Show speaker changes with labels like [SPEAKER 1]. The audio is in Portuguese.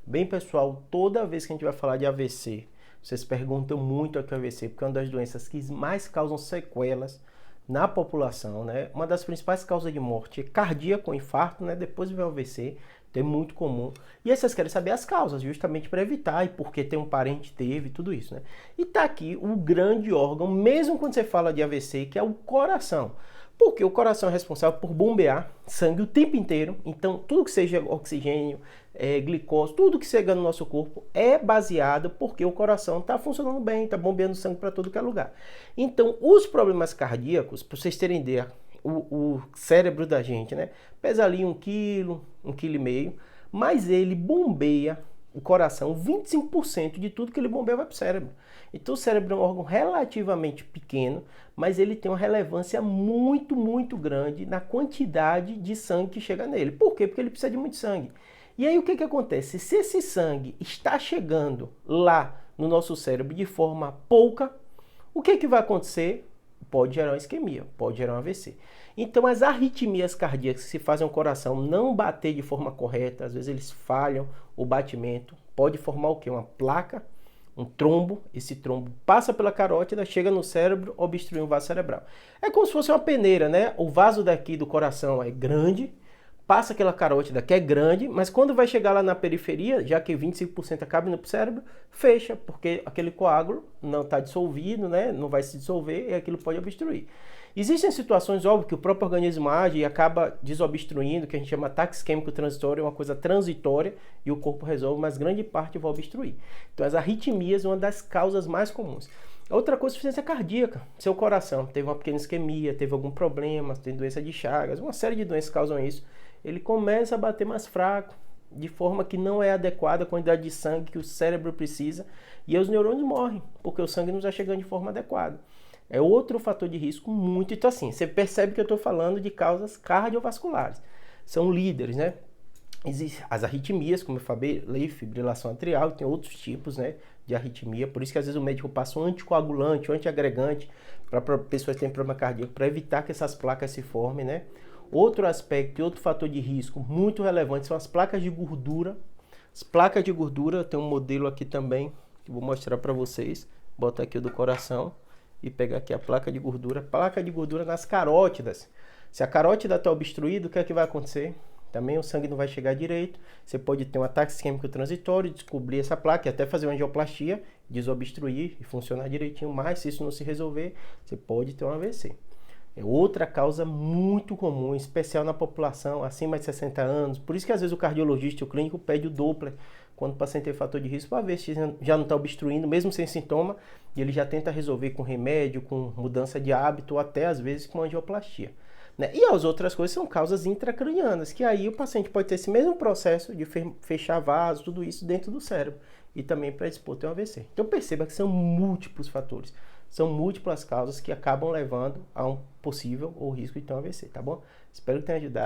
[SPEAKER 1] Bem, pessoal, toda vez que a gente vai falar de AVC, vocês perguntam muito o que é AVC, porque é uma das doenças que mais causam sequelas na população, né? Uma das principais causas de morte é cardíaco, infarto, né? Depois vem o AVC, então é muito comum. E aí vocês querem saber as causas, justamente para evitar e porque tem um parente teve, tudo isso, né? E tá aqui o grande órgão, mesmo quando você fala de AVC, que é o coração. Porque o coração é responsável por bombear sangue o tempo inteiro, então tudo que seja oxigênio, glicose, tudo que chega no nosso corpo é baseado porque o coração está funcionando bem, está bombeando sangue para todo que é lugar. Então, os problemas cardíacos, para vocês terem ideia, o cérebro da gente, né, pesa ali 1 quilo, 1,5 kg, mas ele bombeia o coração, 25% de tudo que ele bombeia vai para o cérebro. Então o cérebro é um órgão relativamente pequeno, mas ele tem uma relevância muito grande na quantidade de sangue que chega nele. Por quê? Porque ele precisa de muito sangue. E aí o que acontece? Se esse sangue está chegando lá no nosso cérebro de forma pouca, o que vai acontecer? Pode gerar uma isquemia, pode gerar um AVC. Então as arritmias cardíacas que se fazem o coração não bater de forma correta, às vezes eles falham o batimento, pode formar o quê? Uma placa, um trombo, esse trombo passa pela carótida, chega no cérebro, obstrui um vaso cerebral. É como se fosse uma peneira, né? O vaso daqui do coração é grande, passa aquela carótida que é grande, mas quando vai chegar lá na periferia, já que 25% acaba indo para o cérebro, fecha, porque aquele coágulo não está dissolvido, né? Não vai se dissolver e aquilo pode obstruir. Existem situações, óbvio, que o próprio organismo age e acaba desobstruindo, que a gente chama ataque isquêmico transitório, é uma coisa transitória e o corpo resolve, mas grande parte vai obstruir. Então as arritmias é uma das causas mais comuns. Outra coisa é insuficiência cardíaca. Seu coração teve uma pequena isquemia, teve algum problema, tem doença de Chagas, uma série de doenças causam isso. Ele começa a bater mais fraco, de forma que não é adequada a quantidade de sangue que o cérebro precisa, e aí os neurônios morrem, porque o sangue não está chegando de forma adequada. É outro fator de risco muito. Então, assim, você percebe que eu estou falando de causas cardiovasculares. São líderes, né? Existem as arritmias, como eu falei, fibrilação atrial, tem outros tipos, né, de arritmia. Por isso que às vezes o médico passa um anticoagulante, um antiagregante para pessoas que têm problema cardíaco, para evitar que essas placas se formem, né? Outro aspecto e outro fator de risco muito relevante são as placas de gordura. As placas de gordura, tem um modelo aqui também, que eu vou mostrar para vocês. Bota aqui o do coração e pegar aqui a placa de gordura. Placa de gordura nas carótidas. Se a carótida está obstruída, o que é que vai acontecer? Também o sangue não vai chegar direito. Você pode ter um ataque isquêmico transitório, descobrir essa placa e até fazer uma angioplastia, desobstruir e funcionar direitinho. Mas se isso não se resolver, você pode ter um AVC. É outra causa muito comum, especial na população acima de 60 anos. Por isso que às vezes o cardiologista, o clínico, pede o Doppler quando o paciente tem fator de risco para ver se já não está obstruindo, mesmo sem sintoma, e ele já tenta resolver com remédio, com mudança de hábito ou até às vezes com angioplastia. Né? E as outras coisas são causas intracranianas, que aí o paciente pode ter esse mesmo processo de fechar vaso, tudo isso dentro do cérebro e também predispor a ter um AVC. Então perceba que são múltiplos fatores. São múltiplas causas que acabam levando a um possível ou risco de ter um AVC, tá bom? Espero que tenha ajudado.